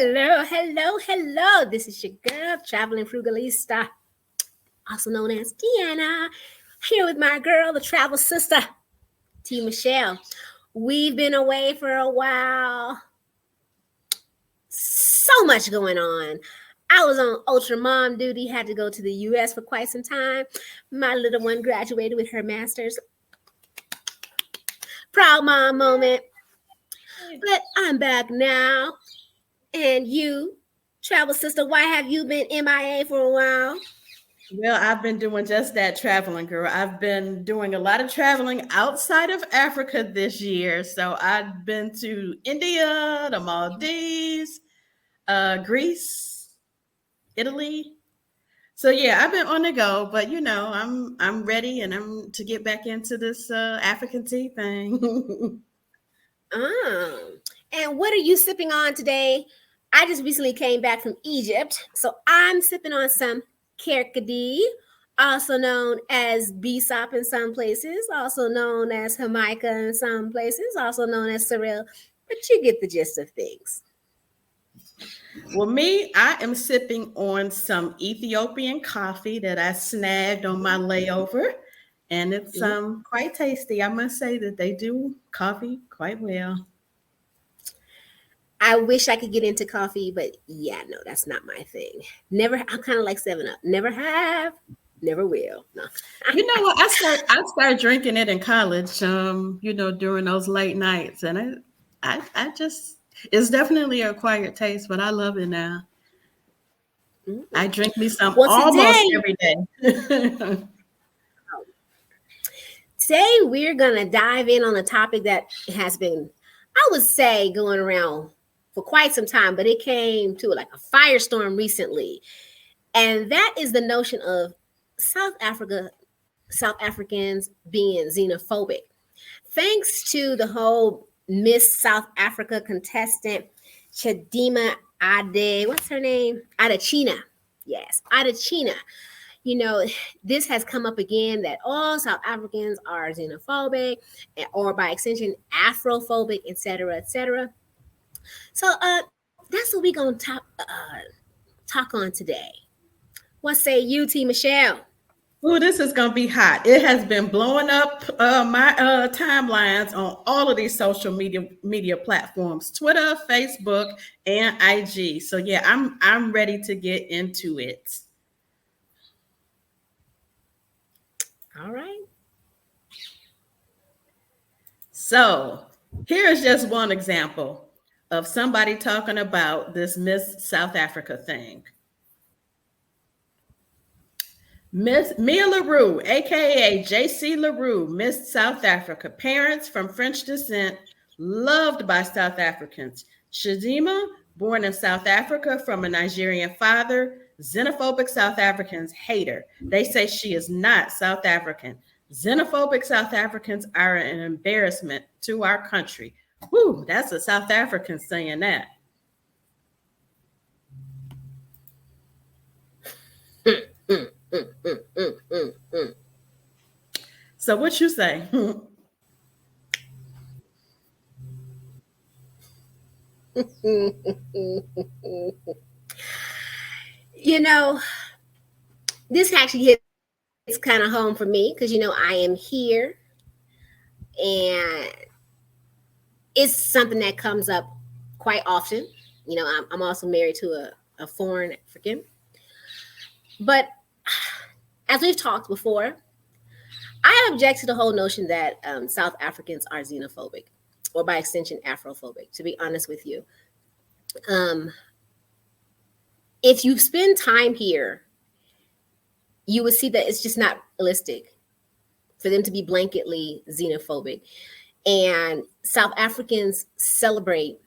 Hello, hello, hello. This is your girl, Traveling Frugalista, also known as Deanna, here with my girl, the travel sister, T. Michelle. We've been away for a while. So much going on. I was on ultra mom duty, had to go to the U.S. for quite some time. My little one graduated with her master's. Proud mom moment. But I'm back now. And you, travel sister, why have you been MIA for a while? Well, I've been doing just that, traveling, girl. I've been doing a lot of traveling outside of Africa this year. So I've been to India, the Maldives, Greece, Italy. So yeah, I've been on the go, but I'm ready and I'm to get back into this African tea thing. And what are you sipping on today? I just recently came back from Egypt, so I'm sipping on some Kerkadi, also known as Bissap in some places, also known as Jamaica in some places, also known as Sorrel, but you get the gist of things. Well, I am sipping on some Ethiopian coffee that I snagged on my layover, and it's quite tasty. I must say that they do coffee quite well. I wish I could get into coffee, but yeah, no, that's not my thing. Never. I'm kind of like 7-Up. Never have, never will. No. You know what? I started drinking it in college. During those late nights, and I just it's definitely an acquired taste, but I love it now. I drink me some almost every day. Today we're gonna dive in on a topic that has been, I would say, going around for quite some time, but it came to like a firestorm recently. And that is the notion of South Africans being xenophobic. Thanks to the whole Miss South Africa contestant, Chidimma what's her name? Adetshina. Yes, Adetshina. This has come up again that all South Africans are xenophobic or by extension Afrophobic, etc., etc. So that's what we're going to talk on today. What say you, T. Michelle? Oh, this is going to be hot. It has been blowing up my timelines on all of these social media platforms, Twitter, Facebook, and IG. So yeah, I'm ready to get into it. All right. So here's just one example of somebody talking about this Miss South Africa thing. Miss Mia LaRue, aka JC LaRue, Miss South Africa, parents from French descent, loved by South Africans. Chidimma, born in South Africa from a Nigerian father, xenophobic South Africans hate her. They say she is not South African. Xenophobic South Africans are an embarrassment to our country. Whew, that's a South African saying that. So what you say? This actually hits kind of home for me because I am here and it's something that comes up quite often. I'm also married to a foreign African. But as we've talked before, I object to the whole notion that South Africans are xenophobic or by extension Afrophobic, to be honest with you. If you spend time here, you would see that it's just not realistic. for them to be blanketly xenophobic. And South Africans celebrate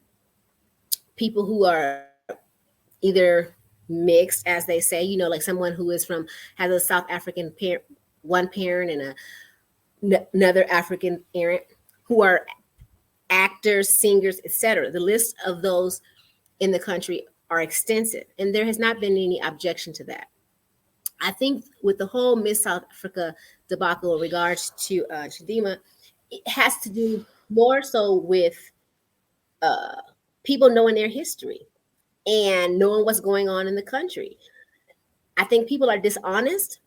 people who are either mixed, as they say, like someone who is from has a South African parent, one parent, and another African parent, who are actors, singers, etc. The list of those in the country are extensive, and there has not been any objection to that. I think with the whole Miss South Africa debacle in regards to Chidimma, it has to do more so with people knowing their history and knowing what's going on in the country. I think people are dishonest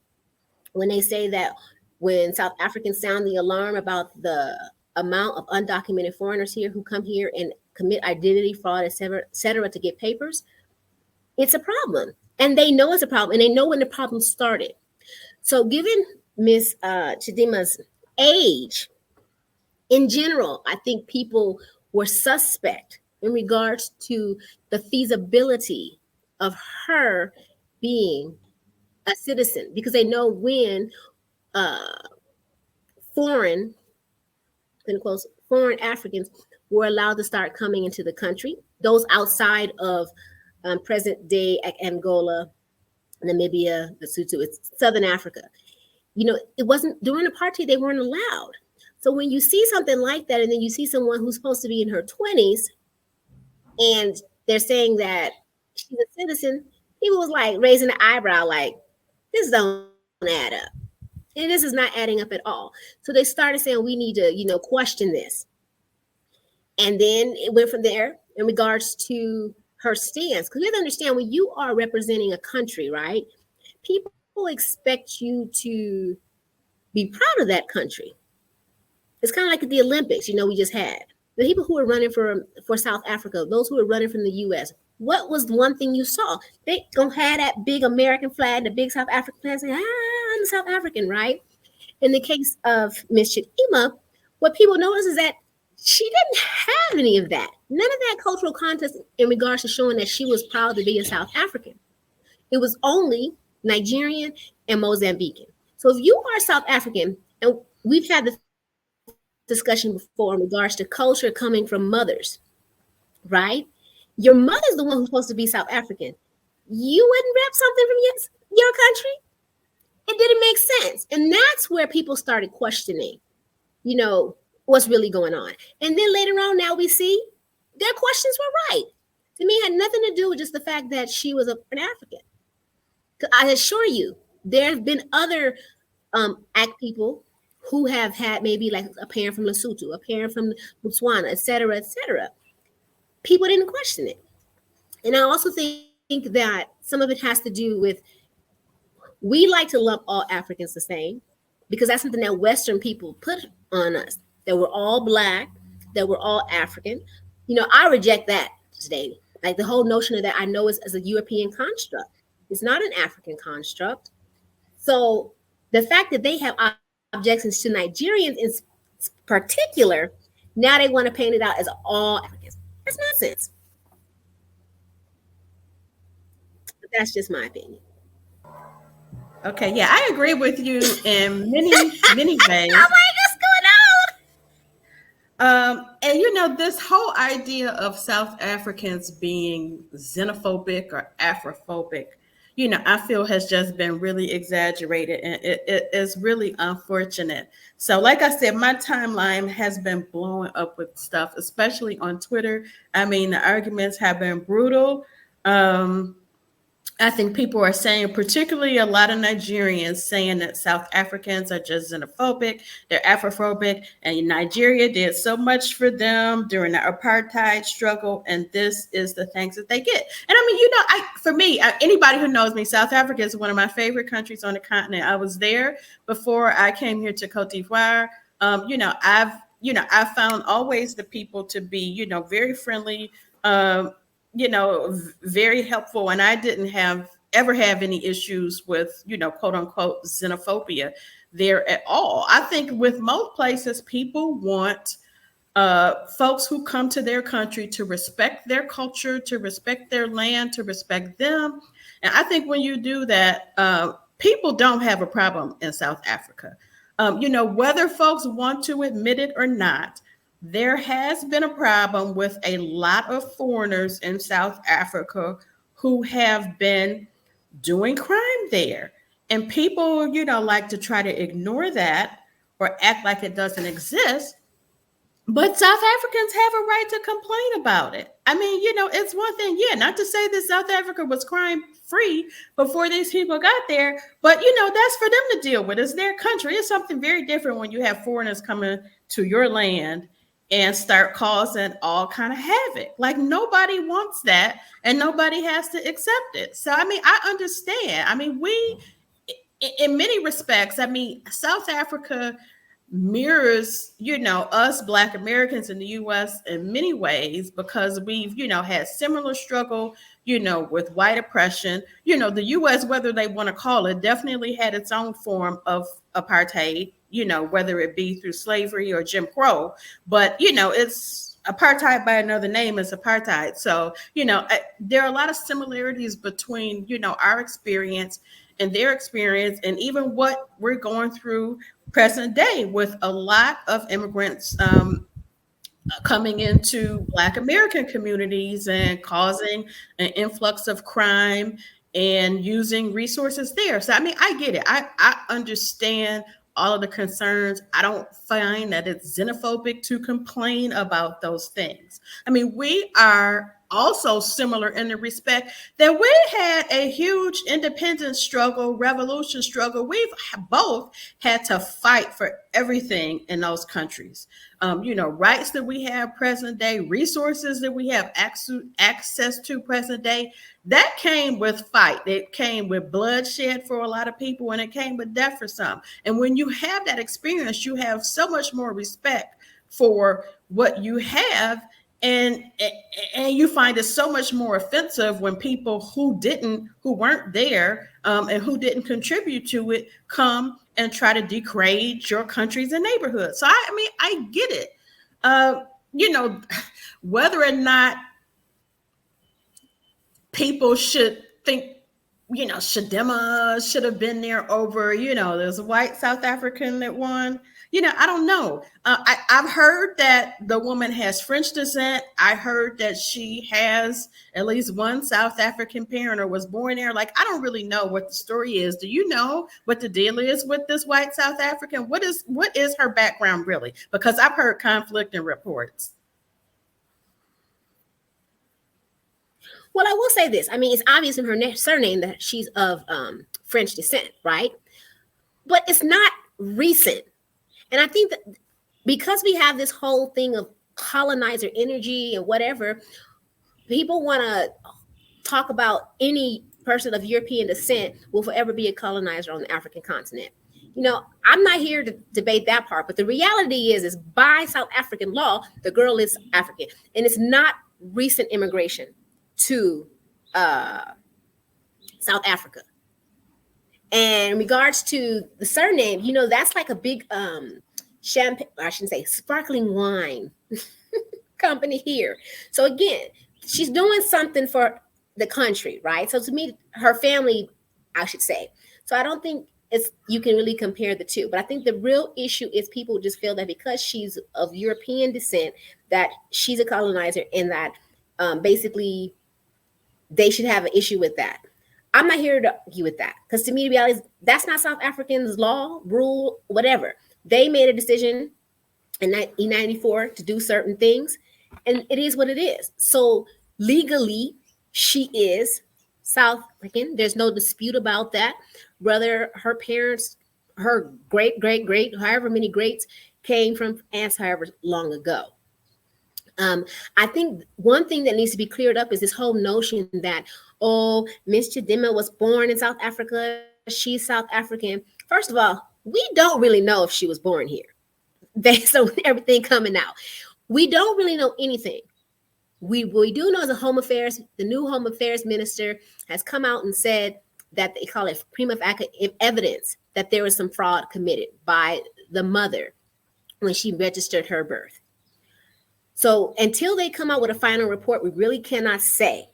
when they say that when South Africans sound the alarm about the amount of undocumented foreigners here who come here and commit identity fraud, et cetera, to get papers, it's a problem. And they know it's a problem, and they know when the problem started. So given Miss Chidimma's age, in general, I think people were suspect in regards to the feasibility of her being a citizen, because they know when foreign, in quotes, foreign Africans were allowed to start coming into the country, those outside of present day Angola, Namibia, Lesotho, it's Southern Africa. It wasn't during apartheid, they weren't allowed. So when you see something like that, and then you see someone who's supposed to be in her 20s, and they're saying that she's a citizen, people was like raising the eyebrow, like, this don't add up. And this is not adding up at all. So they started saying, we need to, question this. And then it went from there in regards to her stance. Because you have to understand, when you are representing a country, right, people expect you to be proud of that country. It's kind of like the Olympics, we just had. The people who are running for South Africa, those who are running from the U.S., what was the one thing you saw? They gonna have that big American flag, the big South African flag, saying, I'm South African, right? In the case of Miss Chidimma, what people notice is that she didn't have any of that. None of that cultural context in regards to showing that she was proud to be a South African. It was only Nigerian and Mozambican. So if you are South African, and we've had this discussion before in regards to culture coming from mothers, right? Your mother's the one who's supposed to be South African. You wouldn't rep something from your country? It didn't make sense. And that's where people started questioning, what's really going on. And then later on, now we see their questions were right. To me, it had nothing to do with just the fact that she was an African. I assure you, there have been other ACT people who have had maybe like a parent from Lesotho, a parent from Botswana, et cetera, et cetera. People didn't question it. And I also think that some of it has to do with, we like to lump all Africans the same, because that's something that Western people put on us, that we're all Black, that we're all African. I reject that today. Like the whole notion of that, I know is as a European construct. It's not an African construct. So the fact that they have objections to Nigerians in particular, now they want to paint it out as all Africans. That's nonsense. But that's just my opinion. Okay, yeah, I agree with you in many ways. I'm like, what's going on? And this whole idea of South Africans being xenophobic or Afrophobic, I feel has just been really exaggerated, and it is really unfortunate. So like I said, my timeline has been blowing up with stuff, especially on Twitter. I mean, the arguments have been brutal. I think people are saying, particularly a lot of Nigerians, saying that South Africans are just xenophobic, they're Afrophobic, and Nigeria did so much for them during the apartheid struggle, and this is the thanks that they get. And I mean, for me, anybody who knows me, South Africa is one of my favorite countries on the continent. I was there before I came here to Cote d'Ivoire. I've found always the people to be, very friendly, very helpful. And I didn't ever have any issues with, quote unquote, xenophobia there at all. I think with most places, people want folks who come to their country to respect their culture, to respect their land, to respect them. And I think when you do that, people don't have a problem in South Africa. Whether folks want to admit it or not, there has been a problem with a lot of foreigners in South Africa who have been doing crime there. And people, like to try to ignore that or act like it doesn't exist. But South Africans have a right to complain about it. I mean, it's one thing, yeah, not to say that South Africa was crime free before these people got there, but that's for them to deal with. It's their country. It's something very different when you have foreigners coming to your land and start causing all kind of havoc. Like nobody wants that, and nobody has to accept it. So I mean, I understand. I mean, in many respects, I mean, South Africa mirrors, us Black Americans in the US in many ways, because we've, had similar struggle, with white oppression. The US, whether they want to call it, definitely had its own form of apartheid, whether it be through slavery or Jim Crow. But, it's apartheid by another name is apartheid. So, there are a lot of similarities between, our experience and their experience, and even what we're going through present day with a lot of immigrants coming into Black American communities and causing an influx of crime and using resources there. So, I mean, I get it. I understand all of the concerns. I don't find that it's xenophobic to complain about those things. I mean, we are also similar in the respect that we had a huge independence struggle, revolution struggle. We've both had to fight for everything in those countries. Rights that we have present day, resources that we have access to present day, that came with fight. It came with bloodshed for a lot of people, and it came with death for some. And when you have that experience, you have so much more respect for what you have. And you find it so much more offensive when people who weren't there, and who didn't contribute to it come and try to degrade your countries and neighborhoods. So I mean, I get it. Whether or not people should think, Chidimma should have been there over, there's a white South African that won. I don't know. I've heard that the woman has French descent. I heard that she has at least one South African parent or was born there. Like, I don't really know what the story is. Do you know what the deal is with this white South African? What is her background really? Because I've heard conflicting reports. Well, I will say this. I mean, it's obvious in her surname that she's of French descent, right? But it's not recent. And I think that because we have this whole thing of colonizer energy and whatever, people want to talk about any person of European descent will forever be a colonizer on the African continent. I'm not here to debate that part, but the reality is by South African law, the girl is African, and it's not recent immigration to South Africa. And in regards to the surname, that's like a big champagne, I shouldn't say sparkling wine company here. So again, she's doing something for the country, right? So to me, her family, I should say. So I don't think you can really compare the two. But I think the real issue is people just feel that because she's of European descent, that she's a colonizer, and that basically they should have an issue with that. I'm not here to argue with that, because to me, the reality is that's not South Africans' law, rule, whatever. They made a decision in 1994 to do certain things, and it is what it is. So legally, she is South African. There's no dispute about that. Whether her parents, her great, however many greats, came from aunts however long ago. I think one thing that needs to be cleared up is this whole notion that, Miss Chidimma was born in South Africa, she's South African. First of all, we don't really know if she was born here based on everything coming out. We don't really know anything. We do know the new Home Affairs minister has come out and said that they call it prima facie evidence that there was some fraud committed by the mother when she registered her birth. So until they come out with a final report, we really cannot say.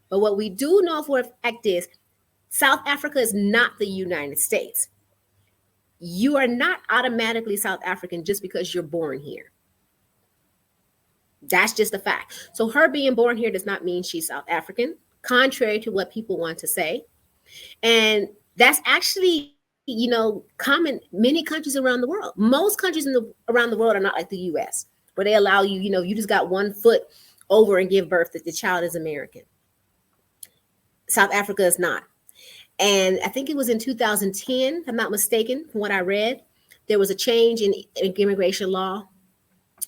But what we do know for a fact is South Africa is not the United States. you are not automatically South African just because you're born here. That's just a fact. So her being born here does not mean she's South African, contrary to what people want to say. And that's actually, common many countries around the world. Most countries around the world are not like the US, where they allow you, you just got 1 foot over and give birth that the child is American. South Africa is not. And I think it was in 2010, if I'm not mistaken, from what I read, there was a change in immigration law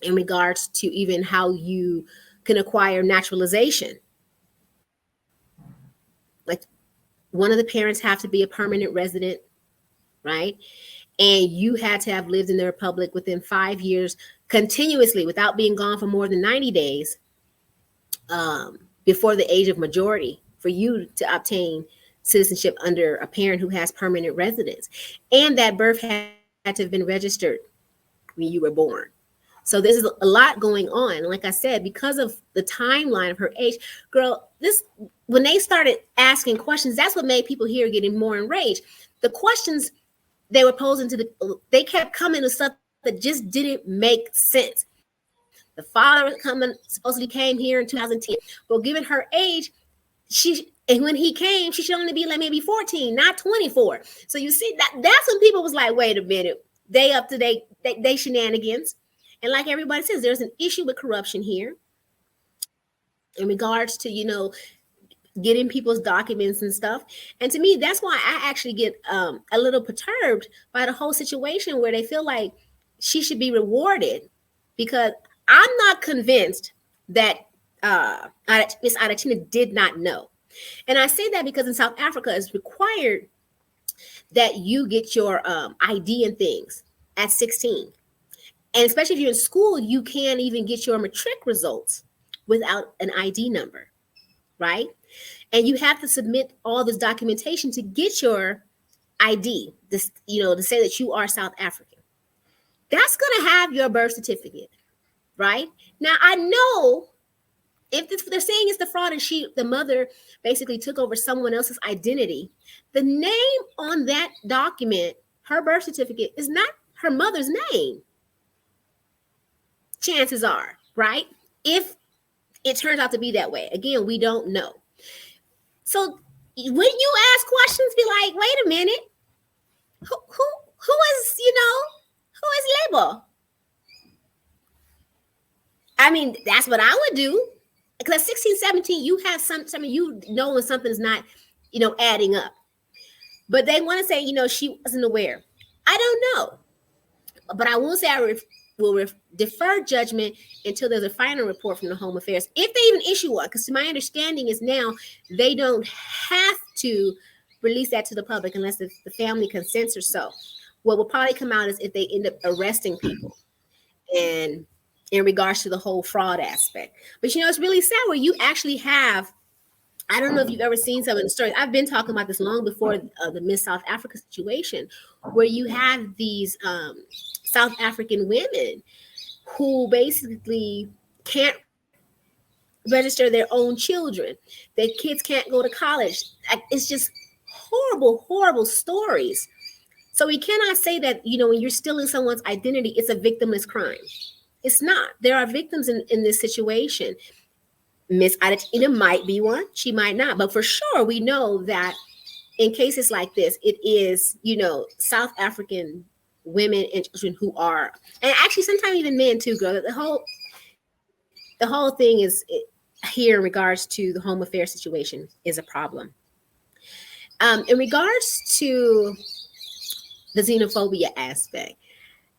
in regards to even how you can acquire naturalization. Like, one of the parents have to be a permanent resident, right? And you had to have lived in the Republic within 5 years continuously without being gone for more than 90 days before the age of majority for you to obtain citizenship under a parent who has permanent residence. And that birth had to have been registered when you were born. So this is a lot going on. Like I said, because of the timeline of her age, girl, when they started asking questions, that's what made people here getting more enraged. The questions they were posing they kept coming to stuff that just didn't make sense. The father supposedly came here in 2010. Well, given her age, and when he came, she should only be like maybe 14, not 24. So you see that's when people was like, wait a minute, they up to they shenanigans. And like everybody says, there's an issue with corruption here in regards to, getting people's documents and stuff. And to me, that's why I actually get a little perturbed by the whole situation where they feel like she should be rewarded, because I'm not convinced that Miss Adetshina did not know. And I say that because in South Africa, it's required that you get your ID and things at 16. And especially if you're in school, you can't even get your matric results without an ID number, right? And you have to submit all this documentation to get your ID, to say that you are South African. That's going to have your birth certificate, right? Now, I know if they're saying it's the fraud and the mother basically took over someone else's identity, the name on that document, her birth certificate, is not her mother's name. Chances are, right? If it turns out to be that way. Again, we don't know. So when you ask questions, be like, wait a minute, who is, who is label? I mean, that's what I would do. Because at 16, 17, you have something, you know when something's not, adding up. But they want to say, she wasn't aware. I don't know. But I will say I will defer judgment until there's a final report from the Home Affairs, if they even issue one. Because my understanding is now they don't have to release that to the public unless the family consents or so. What will probably come out is if they end up arresting people and in regards to the whole fraud aspect. But it's really sad where you actually have, I don't know if you've ever seen some of the stories. I've been talking about this long before the Miss South Africa situation, where you have these South African women who basically can't register their own children. Their kids can't go to college. It's just horrible, horrible stories. So we cannot say that, when you're stealing someone's identity, it's a victimless crime. It's not. There are victims in this situation. Miss Adetshina might be one. She might not. But for sure, we know that in cases like this, it is, South African women and children who are, and actually sometimes even men too, girl. The whole thing is here in regards to the home affairs situation is a problem. In regards to the xenophobia aspect,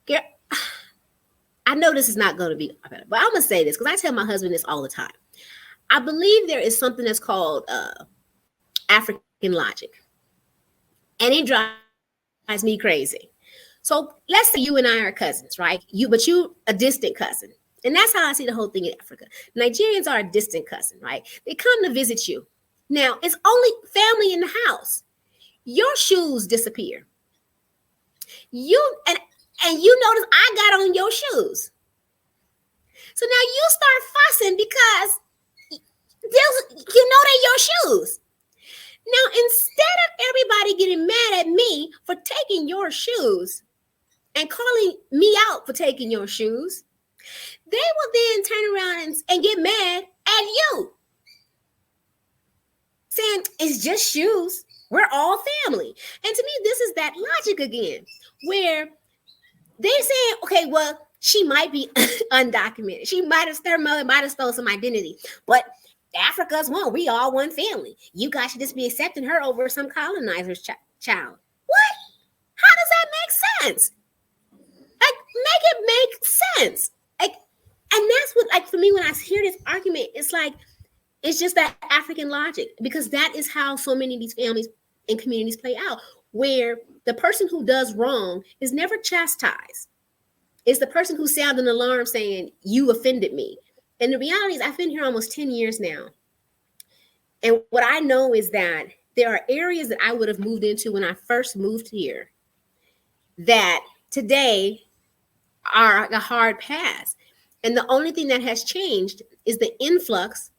girl, I know this is not going to be, but I'm going to say this because I tell my husband this all the time. I believe there is something that's called African logic, and it drives me crazy. So let's say you and I are cousins, right? But you a distant cousin. And that's how I see the whole thing in Africa. Nigerians are a distant cousin, right? They come to visit you. Now, it's only family in the house. Your shoes disappear. And you notice I got on your shoes. So now you start fussing because they're your shoes. Now, instead of everybody getting mad at me for taking your shoes and calling me out for taking your shoes, they will then turn around and get mad at you, saying it's just shoes. We're all family. And to me, this is that logic again, where they're saying, okay, well, she might be undocumented. Their mother might have stole some identity, but Africa's one. We all one family. You guys should just be accepting her over some colonizer's child. What? How does that make sense? Like, make it make sense. Like, and that's what, like, for me, when I hear this argument, it's just that African logic, because that is how so many of these families and communities play out, where the person who does wrong is never chastised. It's the person who sounded an alarm saying, you offended me. And the reality is, I've been here almost 10 years now. And what I know is that there are areas that I would have moved into when I first moved here that today are a hard pass. And the only thing that has changed is the influx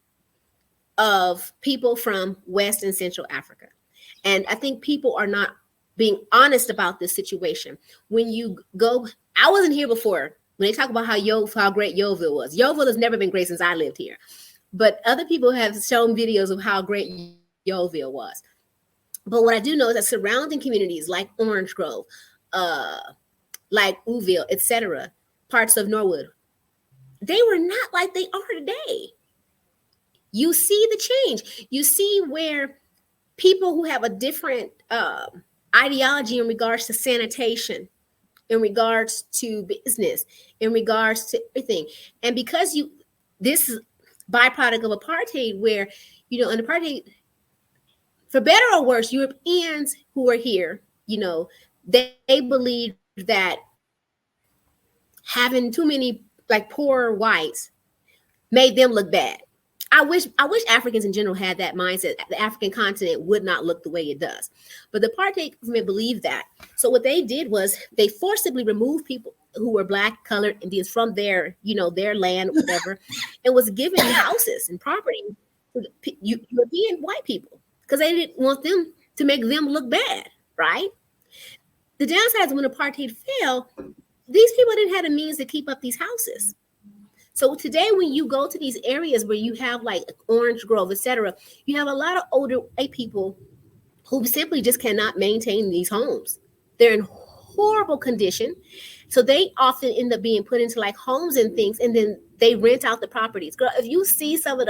of people from West and Central Africa. And I think people are not being honest about this situation. When you go, I wasn't here before. When they talk about how great Yeovil was, Yeovil has never been great since I lived here. But other people have shown videos of how great Yeovil was. But what I do know is that surrounding communities like Orange Grove, like Ouville, etc., parts of Norwood, they were not like they are today. You see the change. You see where people who have a different ideology in regards to sanitation, in regards to business, in regards to everything. And because this is byproduct of apartheid, where, in apartheid, for better or worse, Europeans who are here, they believe that having too many like poor whites made them look bad. I wish Africans in general had that mindset. The African continent would not look the way it does. But the apartheid government believed that. So what they did was they forcibly removed people who were Black, colored Indians from their land, whatever, and was giving houses and property to European white people because they didn't want them to make them look bad, right? The downside is when apartheid fell, these people didn't have the means to keep up these houses. So today, when you go to these areas where you have like Orange Grove, etc., you have a lot of older white people who simply just cannot maintain these homes. They're in horrible condition. So they often end up being put into like homes and things, and then they rent out the properties. Girl, if you see some of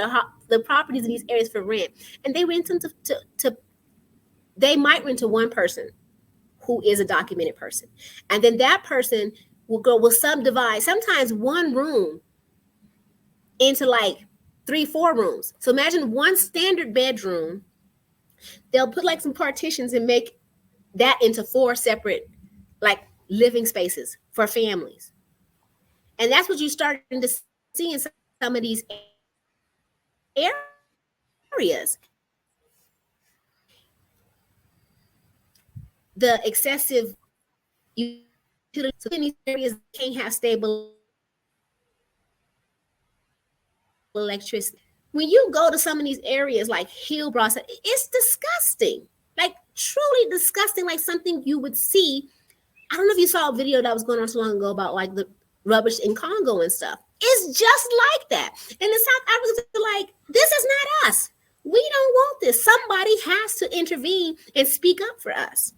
the properties in these areas for rent, and they rent them they might rent to one person who is a documented person. And then that person will subdivide sometimes one room into like 3-4 rooms. So imagine one standard bedroom. They'll put like some partitions and make that into 4 separate like living spaces for families. And that's what you're starting to see in some of these areas. The excessive utilities in these areas can't have stable electricity. When you go to some of these areas like Hillbrow, it's disgusting, like truly disgusting, like something you would see. I don't know if you saw a video that was going on so long ago about like the rubbish in Congo and stuff. It's just like that. And the South Africans are like, this is not us. We don't want this. Somebody has to intervene and speak up for us.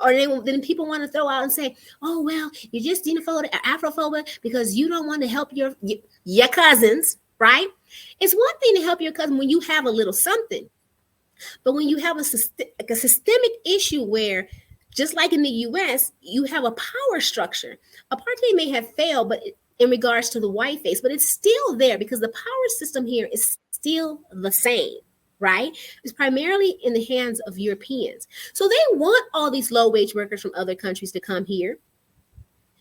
Or then people want to throw out and say, oh, well, you're just xenophobic, Afrophobic because you don't want to help your cousins, right? It's one thing to help your cousin when you have a little something. But when you have a systemic issue where, just like in the U.S., you have a power structure. Apartheid may have failed, but in regards to the white face, but it's still there because the power system here is still the same. Right? It's primarily in the hands of Europeans. So they want all these low-wage workers from other countries to come here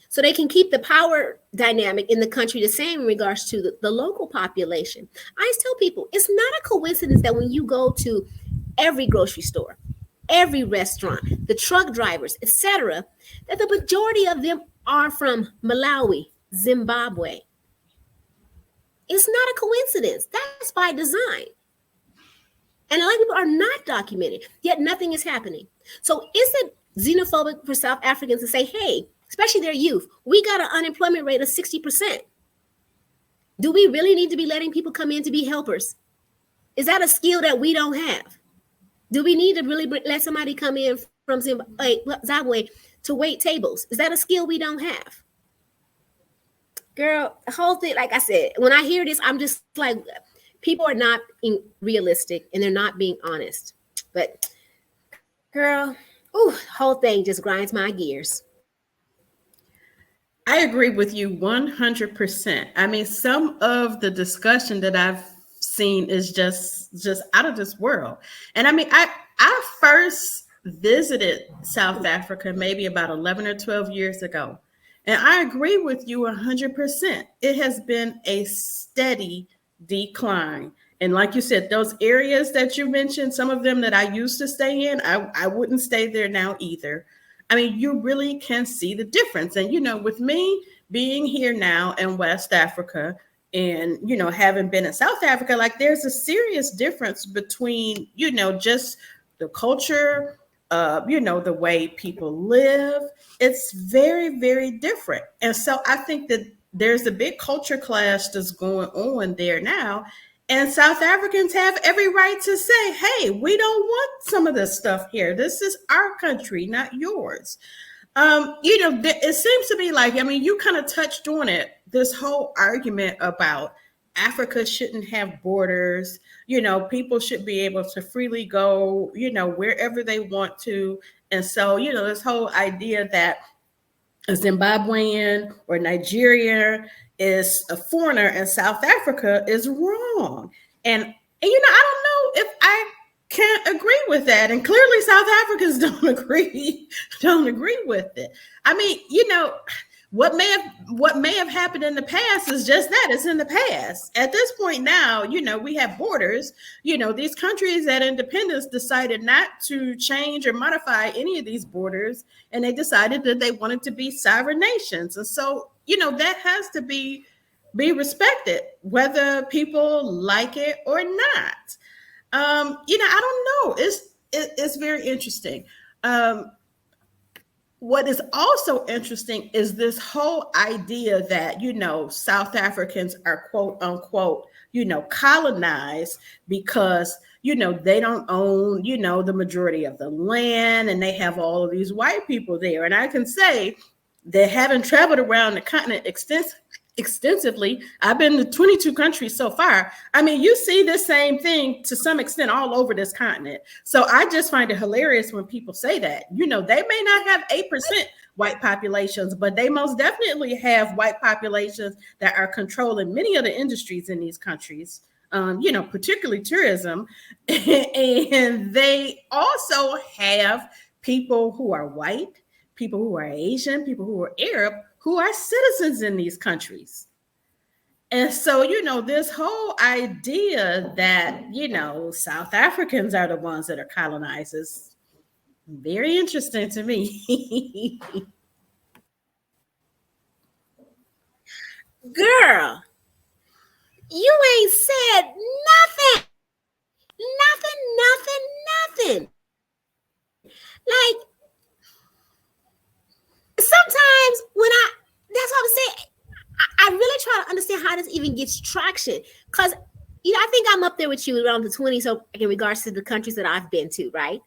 so they can keep the power dynamic in the country the same in regards to the local population. I always tell people, it's not a coincidence that when you go to every grocery store, every restaurant, the truck drivers, etc., that the majority of them are from Malawi, Zimbabwe. It's not a coincidence. That's by design. And a lot of people are not documented, yet nothing is happening. So is it xenophobic for South Africans to say, hey, especially their youth, we got an unemployment rate of 60%? Do we really need to be letting people come in to be helpers? Is that a skill that we don't have? Do we need to really let somebody come in from Zimbabwe to wait tables? Is that a skill we don't have? Girl, the whole thing, like I said, when I hear this, I'm just like, people are not being realistic and they're not being honest. But girl, whole thing just grinds my gears. I agree with you 100%. I mean, some of the discussion that I've seen is just out of this world. And I mean, I first visited South Africa maybe about 11 or 12 years ago. And I agree with you 100%. It has been a steady decline. And like you said, those areas that you mentioned, some of them that I used to stay in, I wouldn't stay there now either. I mean, you really can see the difference. And, with me being here now in West Africa and, having been in South Africa, like there's a serious difference between, just the culture, the way people live. It's very, very different. And so I think that there's a big culture clash that's going on there now. And South Africans have every right to say, hey, we don't want some of this stuff here. This is our country, not yours. It seems to be like, I mean, you kind of touched on it, this whole argument about Africa shouldn't have borders. People should be able to freely go, wherever they want to. And so, this whole idea that a Zimbabwean or Nigerian is a foreigner in South Africa is wrong. And I don't know if I can't agree with that. And clearly South Africans don't agree with it. I mean, what may have happened in the past is just that, it's in the past. At this point now, we have borders. These countries at independence decided not to change or modify any of these borders, and they decided that they wanted to be sovereign nations. And so, that has to be respected, whether people like it or not. I don't know. It's very interesting. What is also interesting is this whole idea that, South Africans are quote unquote, colonized because, they don't own, the majority of the land, and they have all of these white people there. And I can say that having traveled around the continent extensively, I've been to 22 countries so far. I mean, you see the same thing to some extent all over this continent. So I just find it hilarious when people say that. They may not have 8% white populations, but they most definitely have white populations that are controlling many of the industries in these countries, particularly tourism. And they also have people who are white, people who are Asian, people who are Arab, who are citizens in these countries. And so, this whole idea that, South Africans are the ones that are colonized is very interesting to me. Girl, you ain't said nothing. Nothing. Like, sometimes that's what I'm saying. I really try to understand how this even gets traction. Because, I think I'm up there with you around the 20. So in regards to the countries that I've been to, right?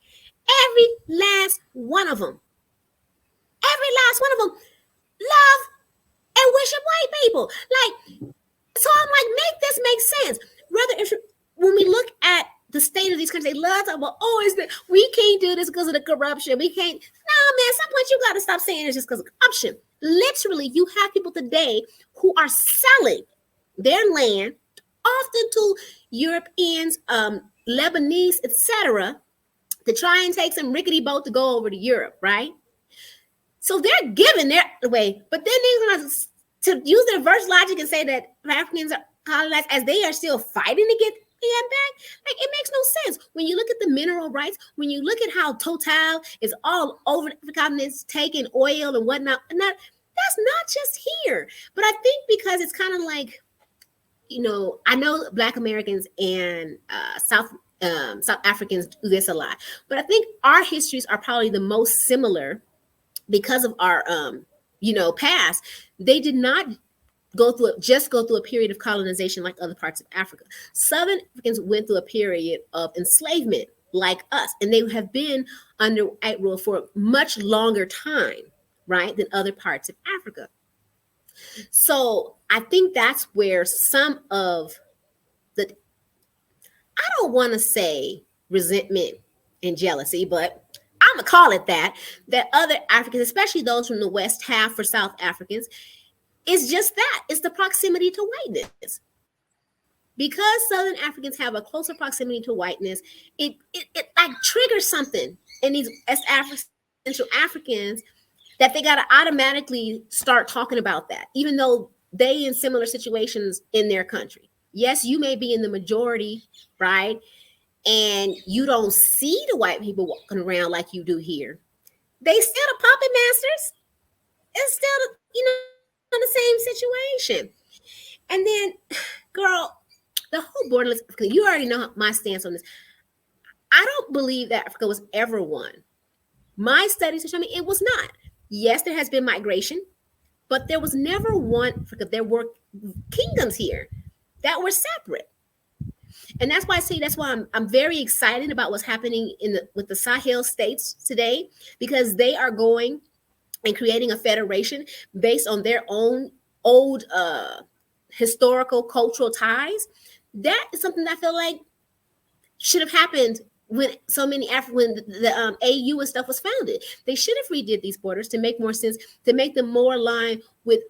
Every last one of them love and worship white people. Like, so I'm like, make this make sense. Rather, when we look at the state of these countries, they love to talk about, we can't do this because of the corruption. We can't. No, man, at some point you got to stop saying it's just because of corruption. Literally, you have people today who are selling their land, often to Europeans, Lebanese, etc., to try and take some rickety boat to go over to Europe, right? So they're giving their way, but then they're going to use the reverse logic and say that Africans are colonized as they are still fighting to get back. Like, it makes no sense. When you look at the mineral rights, when you look at how Total is all over the continents taking oil and whatnot, and that's not just here. But I think because it's kind of like, I know Black Americans and South South Africans do this a lot. But I think our histories are probably the most similar because of our past. They did not go through a period of colonization like other parts of Africa. Southern Africans went through a period of enslavement like us, and they have been under white rule for much longer time, right, than other parts of Africa. So I think that's where some of the, I don't want to say resentment and jealousy, but I'm gonna call it that other Africans, especially those from the West, have for South Africans. It's just that it's the proximity to whiteness. Because Southern Africans have a closer proximity to whiteness, it like triggers something in these Central Africans that they got to automatically start talking about that, even though they in similar situations in their country. Yes, you may be in the majority, right? And you don't see the white people walking around like you do here. They still the puppet masters. It's still, the same situation. And then, girl, the whole borderless, you already know my stance on this. I don't believe that Africa was ever one. My studies show me it was not. Yes, there has been migration, but there was never one Africa. There were kingdoms here that were separate. And that's why I'm very excited about what's happening with the Sahel states today, because they are going and creating a federation based on their own old historical cultural ties. That is something that I feel like should have happened when so many when the AU and stuff was founded. They should have redid these borders to make more sense, to make them more aligned with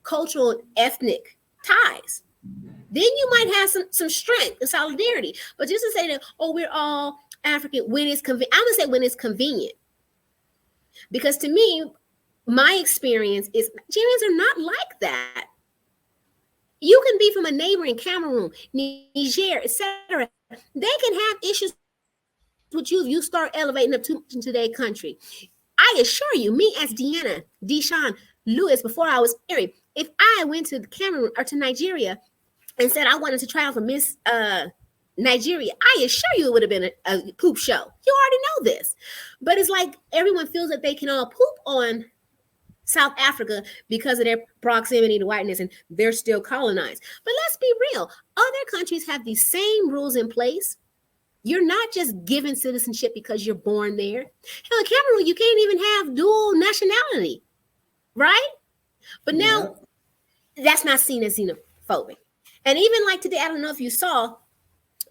cultural and ethnic ties. Then you might have some strength and solidarity. But just to say that, we're all African when it's convenient, I'm gonna say when it's convenient. Because to me, my experience is Nigerians are not like that. You can be from a neighboring Cameroon, Niger, etc. They can have issues with you if you start elevating up too much into their country. I assure you, me as Deanna, Deshawn, Lewis, before I was married, if I went to Cameroon or to Nigeria and said I wanted to try out for Miss Nigeria, I assure you it would have been a poop show. You already know this. But it's like everyone feels that they can all poop on South Africa because of their proximity to whiteness, and they're still colonized. But let's be real. Other countries have these same rules in place. You're not just given citizenship because you're born there. Hell, in Cameroon, you can't even have dual nationality, right? But now that's not seen as xenophobic. And even like today, I don't know if you saw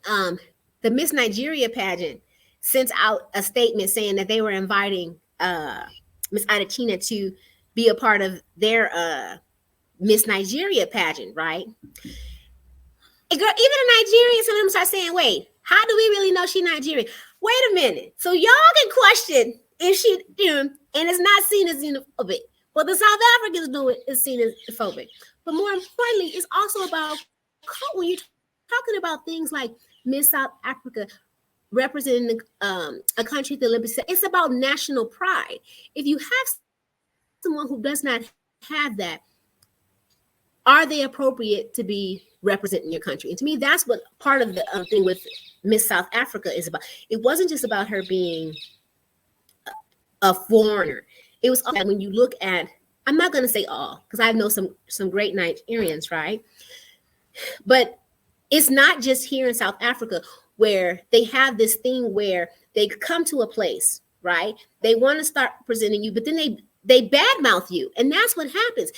the Miss Nigeria pageant sent out a statement saying that they were inviting Miss Adetshina to be a part of their Miss Nigeria pageant, right? And girl, even the Nigerians, some of them start saying, wait, how do we really know she's Nigerian? Wait a minute. So y'all can question if she, and it's not seen as xenophobic. But the South Africans do it, is seen as phobic. But more importantly, it's also about when you're talking about things like Miss South Africa representing a country at the Olympics, it's about national pride. If you have someone who does not have that, are they appropriate to be representing your country? And to me, that's what part of the thing with Miss South Africa is about. It wasn't just about her being a foreigner. It was also, when you look at, I'm not going to say all, because I know some great Nigerians, right? But it's not just here in South Africa where they have this thing where they come to a place, right? They want to start presenting you, but then they badmouth you. And that's what happens.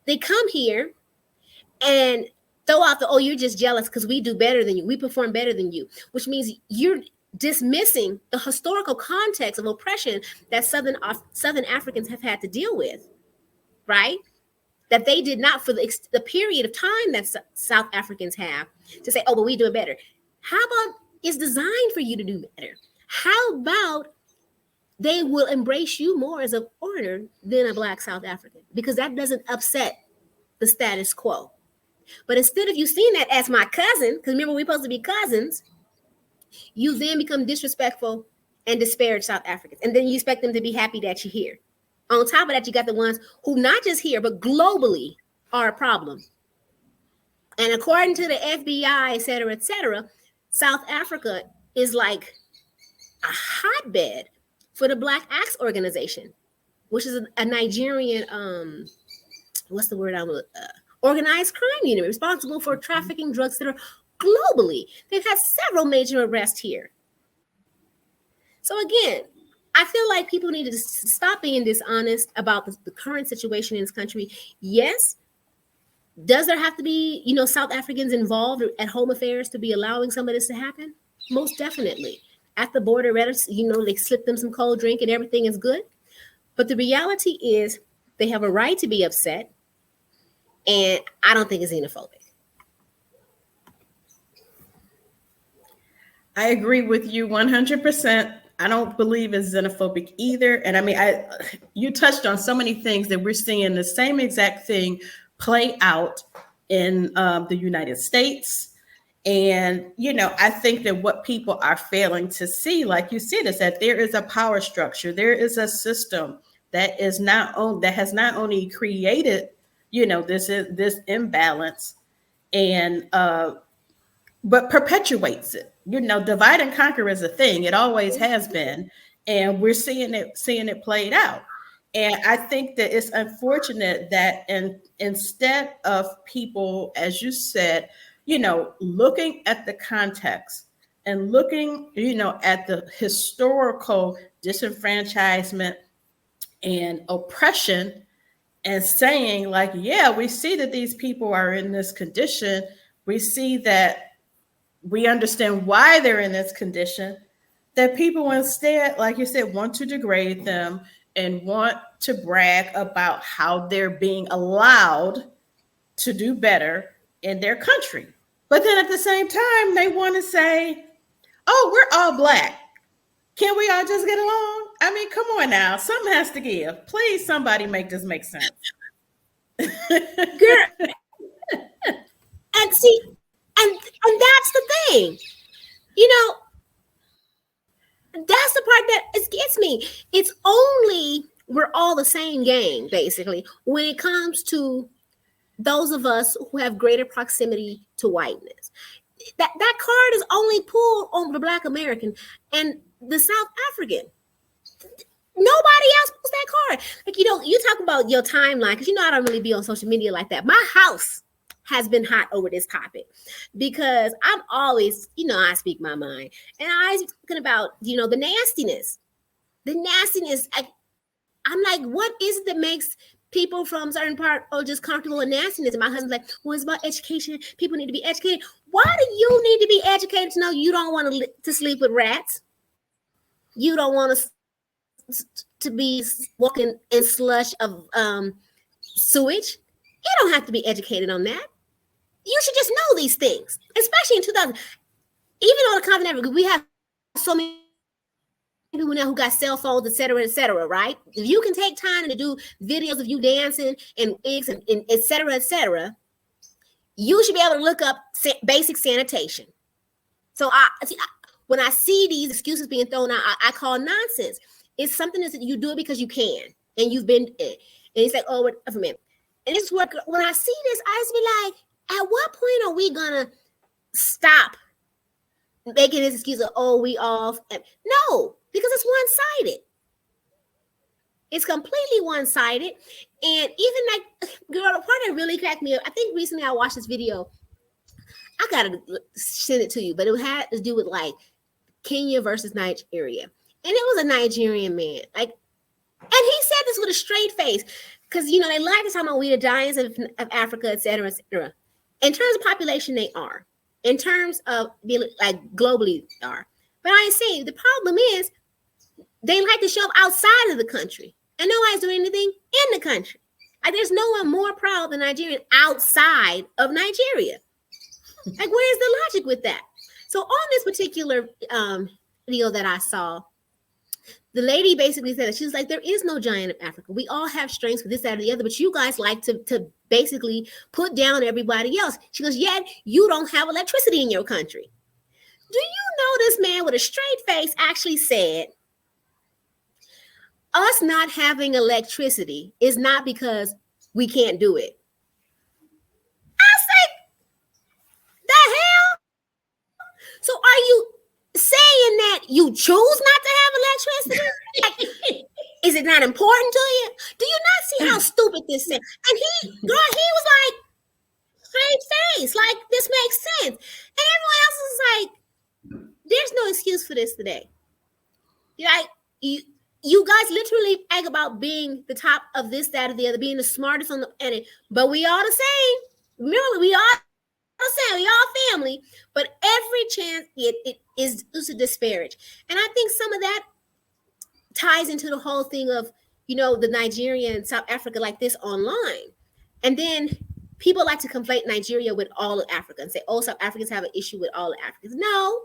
They come here and throw out you're just jealous because we do better than you. We perform better than you, which means you're dismissing the historical context of oppression that Southern Africans have had to deal with, right? That they did not for the period of time that South Africans have to say, but we do it better. How about it's designed for you to do better? How about they will embrace you more as a foreigner than a Black South African, because that doesn't upset the status quo. But instead of you seeing that as my cousin, because remember, we're supposed to be cousins, you then become disrespectful and disparage South Africans. And then you expect them to be happy that you're here. On top of that, you got the ones who not just here, but globally are a problem. And according to the FBI, et cetera, South Africa is like a hotbed for the Black Axe organization, which is a Nigerian, what's the word organized crime unit responsible for trafficking drugs that are globally. They've had several major arrests here. So again, I feel like people need to stop being dishonest about the current situation in this country. Yes, does there have to be, South Africans involved at home affairs to be allowing some of this to happen? Most definitely. At the border, they slip them some cold drink and everything is good. But the reality is they have a right to be upset. And I don't think it's xenophobic. I agree with you 100%. I don't believe it's xenophobic either. And I mean, you touched on so many things that we're seeing the same exact thing play out in the United States. And, I think that what people are failing to see, like you said, is that there is a power structure. There is a system that has not only created, this imbalance and but perpetuates it. Divide and conquer is a thing. It always has been. And we're seeing it played out. And I think that it's unfortunate that instead of people, as you said, looking at the context and looking, at the historical disenfranchisement and oppression and saying like, yeah, we see that these people are in this condition. We see that we understand why they're in this condition, that people instead, like you said, want to degrade them and want to brag about how they're being allowed to do better in their country. But then at the same time, they want to say, oh, we're all Black. Can we all just get along? I mean, come on now. Something has to give. Please, somebody make this make sense. Girl. And see, and that's the thing. That's the part that gets me. It's only we're all the same gang, basically, when it comes to those of us who have greater proximity to whiteness. That card is only pulled on the Black American and the South African. Nobody else pulls that card. Like, you talk about your timeline, because I don't really be on social media like that. My house has been hot over this topic because I'm always, I speak my mind. And I was talking about, the nastiness. The nastiness. I'm like, what is it that makes people from certain part just comfortable with nastiness? And my husband's like, well, it's about education. People need to be educated. Why do you need to be educated to know you don't want to sleep with rats? You don't want to be walking in slush of sewage. You don't have to be educated on that. You should just know these things, especially in 2000. Even on the continent, we have so many people now who got cell phones, et cetera, right? If you can take time to do videos of you dancing and wigs and et cetera, you should be able to look up basic sanitation. So when I see these excuses being thrown out, I call nonsense. It's something that you do it because you can, and you've been, and it's like, oh, wait a minute. And it's what, when I see this, I just be like, at what point are we gonna stop making this excuse of, oh, we off? No, because it's one-sided. It's completely one-sided. And even like, girl, the part that really cracked me up, I think recently I watched this video. I gotta send it to you, but it had to do with like Kenya versus Nigeria. And it was a Nigerian man. Like, and he said this with a straight face. Because, they like to talk about we the giants of Africa, et cetera, et cetera. In terms of population, they are. In terms of, like, globally, they are. But I ain't saying, the problem is, they like to show up outside of the country. And nobody's doing anything in the country. Like, there's no one more proud than Nigerian outside of Nigeria. Like, where's the logic with that? So on this particular video that I saw, the lady basically said that she was like, there is no giant of Africa. We all have strengths for this, that, or the other, but you guys like to basically put down everybody else. She goes, yet you don't have electricity in your country. Do you know this man with a straight face actually said, us not having electricity is not because we can't do it. I say, the hell? So are you saying that you choose not to have electricity? Like, is it not important to you? Do you not see how stupid this is? And he was like, straight face, like this makes sense. And everyone else is like, there's no excuse for this today. Like you guys literally brag about being the top of this, that, or the other, being the smartest on the planet, but we all the same. Remember, we all the same. We all family. But every chance it is to disparage, and I think some of that ties into the whole thing of the Nigerian South Africa like this online, and then people like to conflate Nigeria with all of Africa and say, oh, South Africans have an issue with all of Africans. No,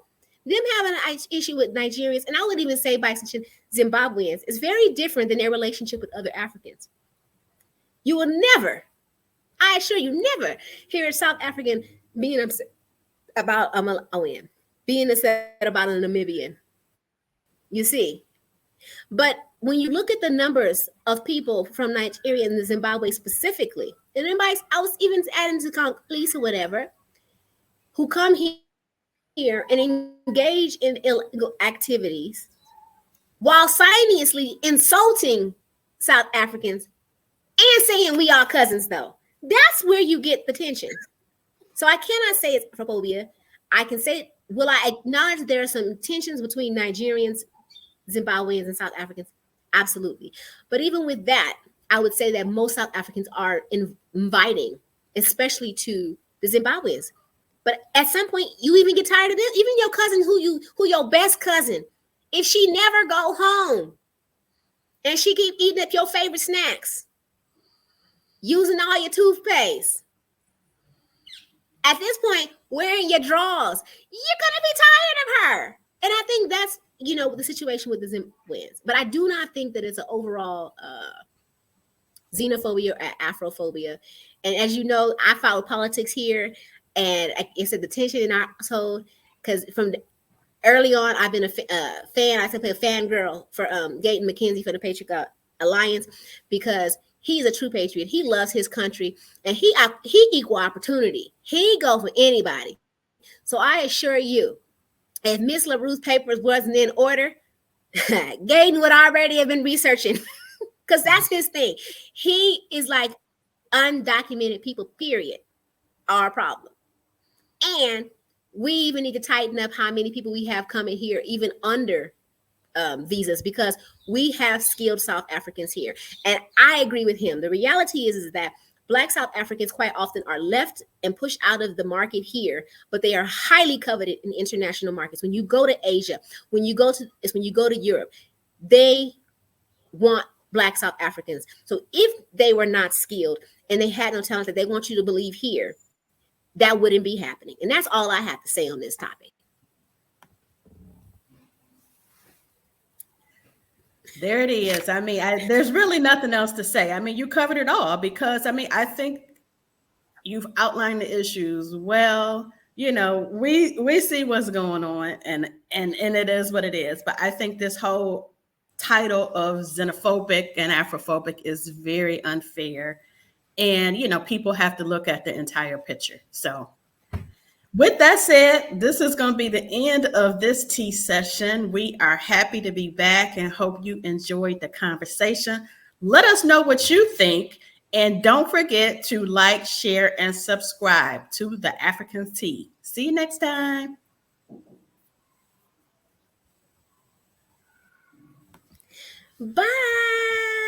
them having an issue with Nigerians, and I would even say by extension Zimbabweans, is very different than their relationship with other Africans. You will never, I assure you, never hear a South African being upset about a Malawian, being upset about a Namibian. You see? But when you look at the numbers of people from Nigeria and Zimbabwe specifically, and anybody, I was even adding to police or whatever, who come here and engage in illegal activities while simultaneously insulting South Africans and saying we are cousins, though. That's where you get the tension. So I cannot say it's Afrophobia. I can say, will I acknowledge that there are some tensions between Nigerians, Zimbabweans, and South Africans? Absolutely. But even with that, I would say that most South Africans are inviting, especially to the Zimbabweans. But at some point, you even get tired of this. Even your cousin, who your best cousin, if she never go home and she keep eating up your favorite snacks, using all your toothpaste, at this point, wearing your drawers, you're gonna be tired of her. And I think that's the situation with the Zimbabweans. But I do not think that it's an overall xenophobia or Afrophobia. And as you know, I follow politics here, and I said the tension in our household, because from early on, I've been a fan. I said, a fangirl for Gayton McKenzie for the Patriot Alliance, because he's a true patriot. He loves his country, and he equal opportunity. He go for anybody. So I assure you, if Miss LaRue's papers wasn't in order, Gayton would already have been researching, because that's his thing. He is like, undocumented people, period, are a problem. And we even need to tighten up how many people we have coming here, even under visas, because we have skilled South Africans here. And I agree with him. The reality is that Black South Africans quite often are left and pushed out of the market here, but they are highly coveted in international markets. When you go to Asia, when you go to Europe, they want Black South Africans. So if they were not skilled and they had no talent that they want you to believe here, that wouldn't be happening. And that's all I have to say on this topic. There it is. I mean, there's really nothing else to say. I mean, you covered it all, because I think you've outlined the issues well. We see what's going on, and it is what it is. But I think this whole title of xenophobic and Afrophobic is very unfair. And, people have to look at the entire picture. So with that said, this is going to be the end of this tea session. We are happy to be back and hope you enjoyed the conversation. Let us know what you think. And don't forget to like, share, and subscribe to the African Tea. See you next time. Bye.